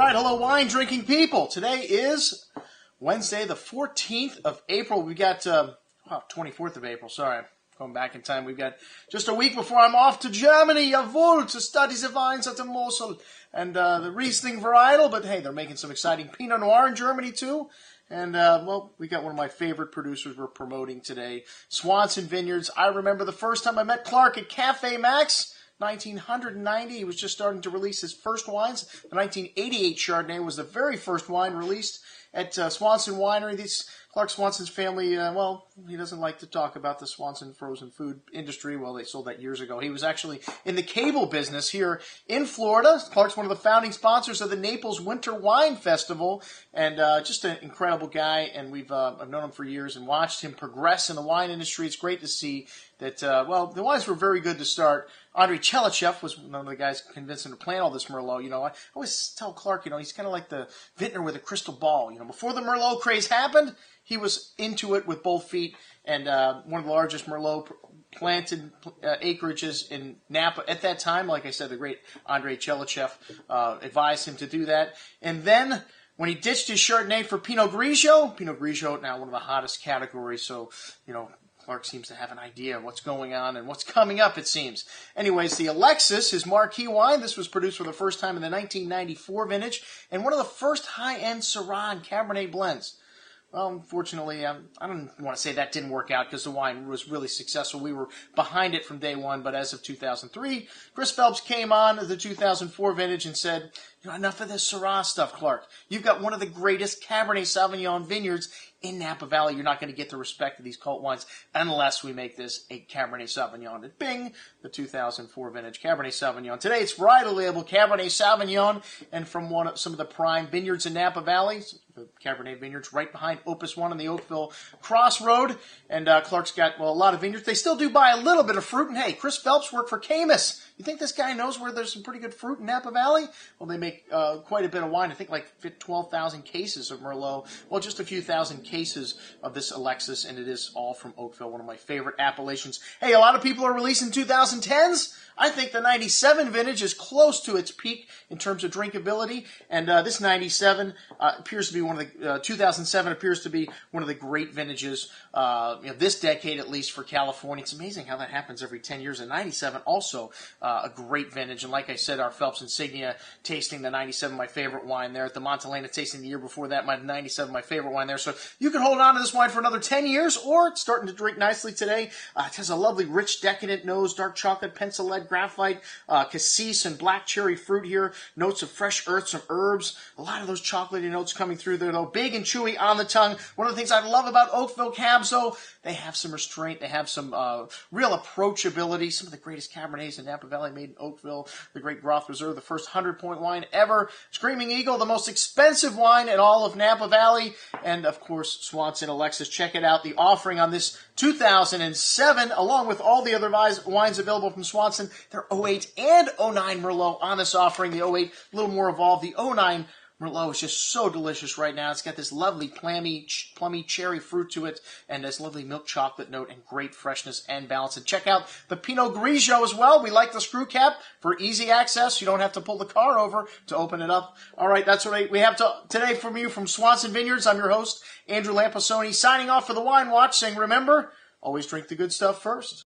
right, hello wine drinking people. Today is Wednesday, the 14th of April. We got, 24th of April, sorry. I'm going back in time. We've got just a week before I'm off to Germany, jawohl, to study the wines at the Mosel and the Riesling varietal. But hey, they're making some exciting Pinot Noir in Germany too. And, well, we got one of my favorite producers we're promoting today, Swanson Vineyards. I remember the first time I met Clark at Cafe Max. 1990, he was just starting to release his first wines. The 1988 Chardonnay was the very first wine released at Swanson Winery. Clark Swanson's family, well, he doesn't like to talk about the Swanson frozen food industry. Well, they sold that years ago. He was actually in the cable business here in Florida. Clark's one of the founding sponsors of the Naples Winter Wine Festival, and just an incredible guy. And I've known him for years and watched him progress in the wine industry. It's great to see that, well, the wines were very good to start. Andrei Chelichev was one of the guys convinced him to plant all this Merlot. You know, I always tell Clark, you know, he's kind of like the vintner with a crystal ball. You know, before the Merlot craze happened, he was into it with both feet, and one of the largest Merlot planted acreages in Napa at that time. Like I said, the great Andrei Chelichev advised him to do that. And then when he ditched his Chardonnay for Pinot Grigio, now one of the hottest categories, so, you know, Clark seems to have an idea of what's going on and what's coming up, it seems. Anyways, the Alexis, his marquee wine, this was produced for the first time in the 1994 vintage, and one of the first high-end Syrah and Cabernet blends. Well, unfortunately, I don't want to say that didn't work out because the wine was really successful. We were behind it from day one, but as of 2003, Chris Phelps came on the 2004 vintage and said, you know, enough of this Syrah stuff, Clark. You've got one of the greatest Cabernet Sauvignon vineyards in Napa Valley. You're not going to get the respect of these cult wines unless we make this a Cabernet Sauvignon. And bing, the 2004 vintage Cabernet Sauvignon. Today it's varietal label Cabernet Sauvignon, and from some of the prime vineyards in Napa Valley, the Cabernet vineyards right behind Opus 1 on the Oakville Crossroad. And Clark's got, well, a lot of vineyards. They still do buy a little bit of fruit. And hey, Chris Phelps worked for Camus. You think this guy knows where there's some pretty good fruit in Napa Valley? Well, they make quite a bit of wine. I think like 12,000 cases of Merlot. Well, just a few thousand cases of this Alexis, and it is all from Oakville, one of my favorite appellations. Hey, a lot of people are releasing 2010s. I think the 97 vintage is close to its peak in terms of drinkability, and this 97 appears to be one of the 2007 appears to be one of the great vintages, this decade at least for California. It's amazing how that happens every 10 years. And 97 also a great vintage, and like I said, our Phelps Insignia tasting the 97, my favorite wine there. At the Montelena tasting the year before that, my 97, my favorite wine there. So you can hold on to this wine for another 10 years, or it's starting to drink nicely today. It has a lovely, rich, decadent nose, dark chocolate, pencil lead, graphite, cassis, and black cherry fruit here. Notes of fresh earths and herbs. A lot of those chocolatey notes coming through there, though. Big and chewy on the tongue. One of the things I love about Oakville Cabs, though, they have some restraint. They have some real approachability. Some of the greatest Cabernets in Napa Valley made in Oakville. The Great Groth Reserve, the first 100-point wine ever. Screaming Eagle, the most expensive wine in all of Napa Valley. And, of course, Swanson Alexis. Check it out. The offering on this 2007, along with all the other wines available from Swanson. They're 08 and 09 Merlot on this offering. The 08, a little more evolved. The 09 Merlot is just so delicious right now. It's got this lovely plummy cherry fruit to it, and this lovely milk chocolate note and great freshness and balance. And check out the Pinot Grigio as well. We like the screw cap for easy access. You don't have to pull the car over to open it up. All right, that's what we have today from you from Swanson Vineyards. I'm your host, Andrew Lampasoni, signing off for the Wine Watch, saying remember, always drink the good stuff first.